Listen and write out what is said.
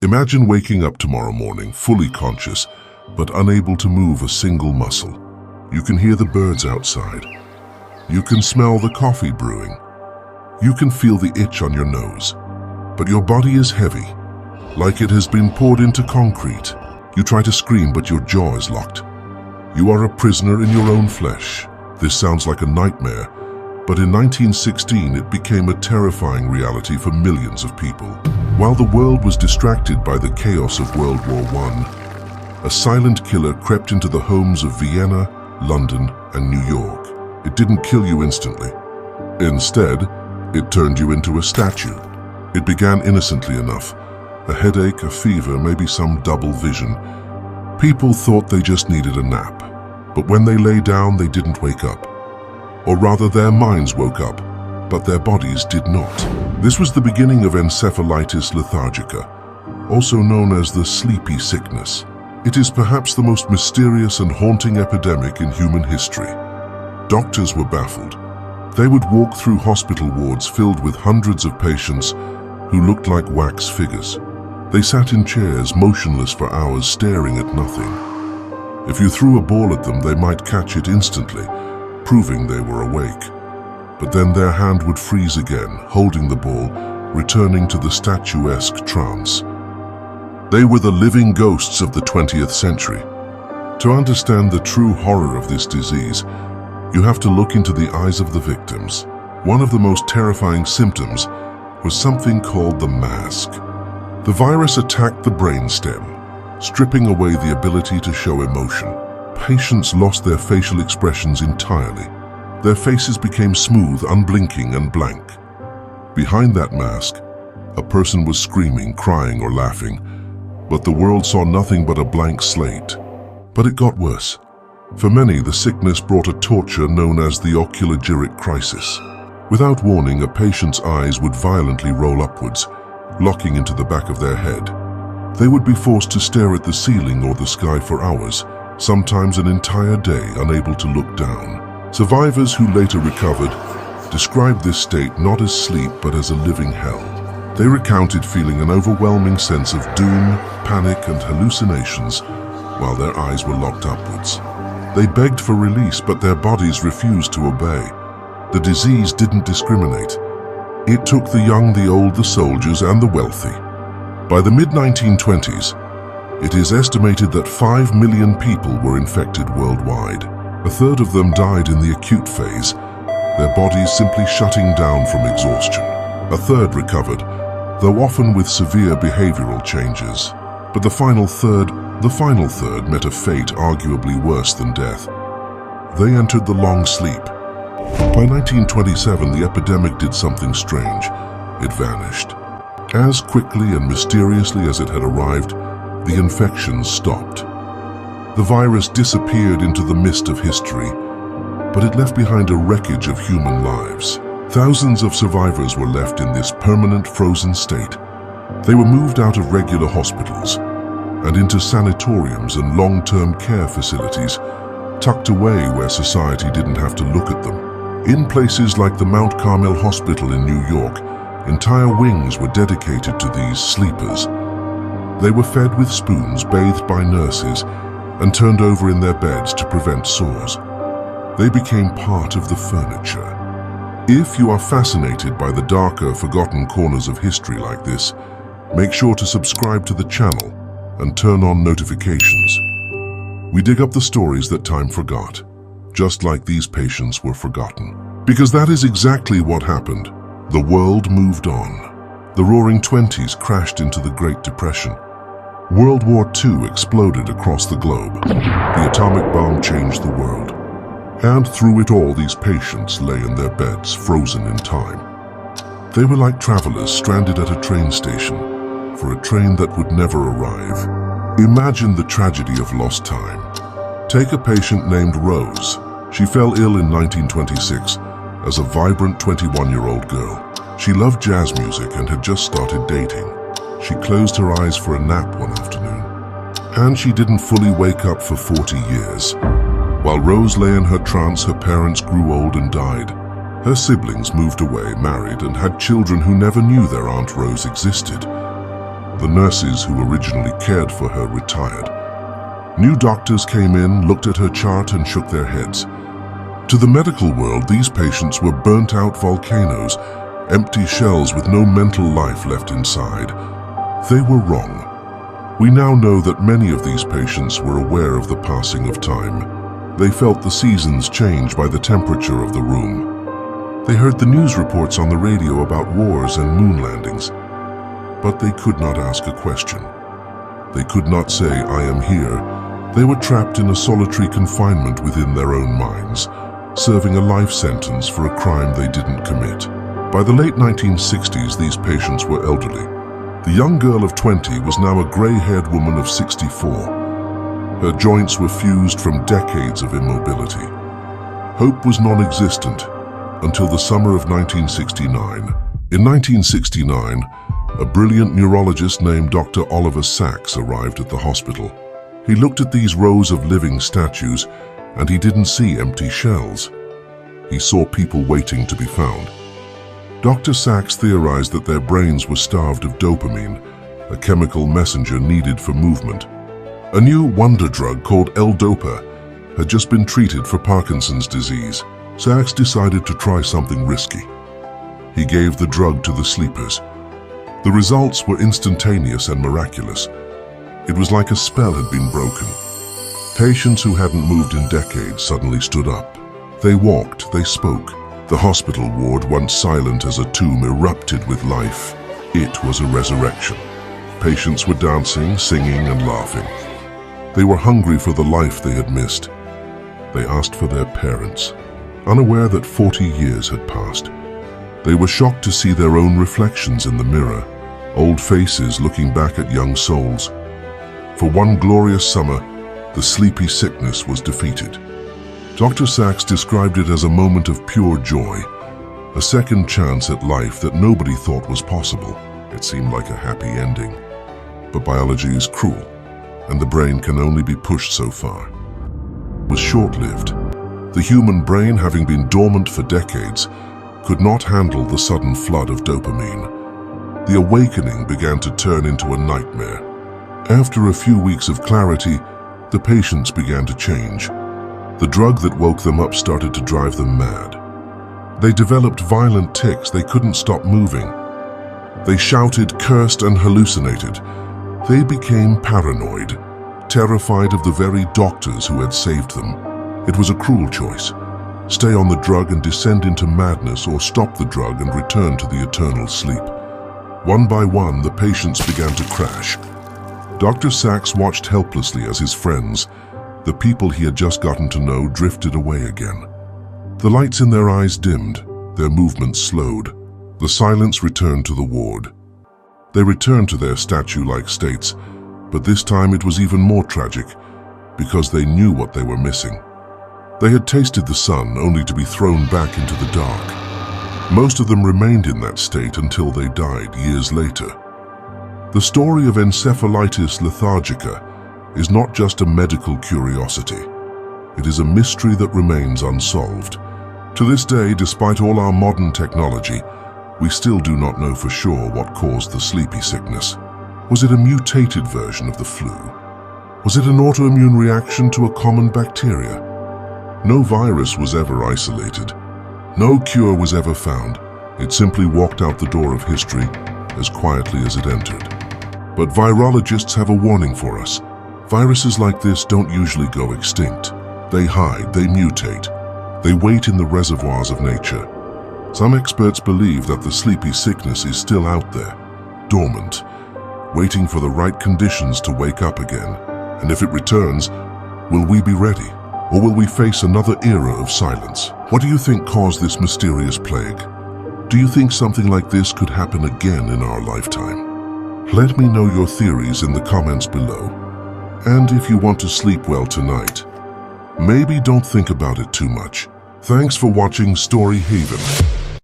Imagine waking up tomorrow morning, fully conscious, but unable to move a single muscle. You can hear the birds outside. You can smell the coffee brewing. You can feel the itch on your nose. But your body is heavy, like it has been poured into concrete. You try to scream, but your jaw is locked. You are a prisoner in your own flesh. This sounds like a nightmare, but in 1916 it became a terrifying reality for millions of people. While the world was distracted by the chaos of World War I, a silent killer crept into the homes of Vienna, London, and New York. It didn't kill you instantly. Instead, it turned you into a statue. It began innocently enough. A headache, a fever, maybe some double vision. People thought they just needed a nap. But when they lay down, they didn't wake up. Or rather, their minds woke up, but their bodies did not. This was the beginning of Encephalitis Lethargica, also known as the sleepy sickness. It is perhaps the most mysterious and haunting epidemic in human history. Doctors were baffled. They would walk through hospital wards filled with hundreds of patients who looked like wax figures. They sat in chairs, motionless for hours, staring at nothing. If you threw a ball at them, they might catch it instantly, proving they were awake. But then their hand would freeze again, holding the ball, returning to the statuesque trance. They were the living ghosts of the 20th century. To understand the true horror of this disease, you have to look into the eyes of the victims. One of the most terrifying symptoms was something called the mask. The virus attacked the brainstem, stripping away the ability to show emotion. Patients lost their facial expressions entirely. Their faces became smooth, unblinking, and blank. Behind that mask, a person was screaming, crying, or laughing, but the world saw nothing but a blank slate. But it got worse. For many, the sickness brought a torture known as the oculogeric crisis. Without warning, a patient's eyes would violently roll upwards, locking into the back of their head. They would be forced to stare at the ceiling or the sky for hours, sometimes an entire day, unable to look down. Survivors who later recovered described this state not as sleep but as a living hell. They recounted feeling an overwhelming sense of doom, panic, and hallucinations while their eyes were locked upwards. They begged for release, but their bodies refused to obey. The disease didn't discriminate. It took the young, the old, the soldiers, and the wealthy. By the mid-1920s, it is estimated that 5 million people were infected worldwide. A third of them died in the acute phase, their bodies simply shutting down from exhaustion. A third recovered, though often with severe behavioral changes. But the final third met a fate arguably worse than death. They entered the long sleep. By 1927, the epidemic did something strange. It vanished. As quickly and mysteriously as it had arrived, the infections stopped. The virus disappeared into the mist of history, but it left behind a wreckage of human lives. Thousands of survivors were left in this permanent frozen state. They were moved out of regular hospitals and into sanatoriums and long-term care facilities, tucked away where society didn't have to look at them. In places like the Mount Carmel Hospital in New York, entire wings were dedicated to these sleepers. They were fed with spoons, bathed by nurses, and turned over in their beds to prevent sores. They became part of the furniture. If you are fascinated by the darker, forgotten corners of history like this, make sure to subscribe to the channel and turn on notifications. We dig up the stories that time forgot, just like these patients were forgotten. Because that is exactly what happened. The world moved on. The Roaring Twenties crashed into the Great Depression. World War II exploded across the globe. The atomic bomb changed the world. And through it all, these patients lay in their beds, frozen in time. They were like travelers stranded at a train station for a train that would never arrive. Imagine the tragedy of lost time. Take a patient named Rose. She fell ill in 1926 as a vibrant 21-year-old girl. She loved jazz music and had just started dating. She closed her eyes for a nap one afternoon, and she didn't fully wake up for 40 years. While Rose lay in her trance, her parents grew old and died. Her siblings moved away, married, and had children who never knew their Aunt Rose existed. The nurses who originally cared for her retired. New doctors came in, looked at her chart and shook their heads. To the medical world, these patients were burnt-out volcanoes, empty shells with no mental life left inside. They were wrong. We now know that many of these patients were aware of the passing of time. They felt the seasons change by the temperature of the room. They heard the news reports on the radio about wars and moon landings. But they could not ask a question. They could not say, "I am here." They were trapped in a solitary confinement within their own minds, serving a life sentence for a crime they didn't commit. By the late 1960s, these patients were elderly. The young girl of 20 was now a gray-haired woman of 64. Her joints were fused from decades of immobility. Hope was non-existent until the summer of 1969. In 1969, a brilliant neurologist named Dr. Oliver Sacks arrived at the hospital. He looked at these rows of living statues, and he didn't see empty shells. He saw people waiting to be found. Dr. Sacks theorized that their brains were starved of dopamine, a chemical messenger needed for movement. A new wonder drug called L-DOPA had just been treated for Parkinson's disease. Sacks decided to try something risky. He gave the drug to the sleepers. The results were instantaneous and miraculous. It was like a spell had been broken. Patients who hadn't moved in decades suddenly stood up. They walked, they spoke. The hospital ward, once silent as a tomb, erupted with life. It was a resurrection. Patients were dancing, singing, and laughing. They were hungry for the life they had missed. They asked for their parents, unaware that 40 years had passed. They were shocked to see their own reflections in the mirror, old faces looking back at young souls. For one glorious summer, the sleepy sickness was defeated. Dr. Sacks described it as a moment of pure joy, a second chance at life that nobody thought was possible. It seemed like a happy ending. But biology is cruel, and the brain can only be pushed so far. It was short-lived. The human brain, having been dormant for decades, could not handle the sudden flood of dopamine. The awakening began to turn into a nightmare. After a few weeks of clarity, the patients began to change. The drug that woke them up started to drive them mad. They developed violent tics. They couldn't stop moving. They shouted, cursed, and hallucinated. They became paranoid, terrified of the very doctors who had saved them. It was a cruel choice. Stay on the drug and descend into madness, or stop the drug and return to the eternal sleep. One by one, the patients began to crash. Dr. Sacks watched helplessly as his friends, the people he had just gotten to know, drifted away again. The lights in their eyes dimmed, their movements slowed. The silence returned to the ward. They returned to their statue-like states, but this time it was even more tragic, because they knew what they were missing. They had tasted the sun only to be thrown back into the dark. Most of them remained in that state until they died years later. The story of Encephalitis Lethargica is not just a medical curiosity. It is a mystery that remains unsolved. To this day, despite all our modern technology, we still do not know for sure what caused the sleepy sickness. Was it a mutated version of the flu? Was it an autoimmune reaction to a common bacteria? No virus was ever isolated. No cure was ever found. It simply walked out the door of history as quietly as it entered. But virologists have a warning for us. Viruses like this don't usually go extinct. They hide, they mutate. They wait in the reservoirs of nature. Some experts believe that the sleepy sickness is still out there, dormant, waiting for the right conditions to wake up again. And if it returns, will we be ready? Or will we face another era of silence? What do you think caused this mysterious plague? Do you think something like this could happen again in our lifetime? Let me know your theories in the comments below. And if you want to sleep well tonight, maybe don't think about it too much. Thanks for watching Story Haven.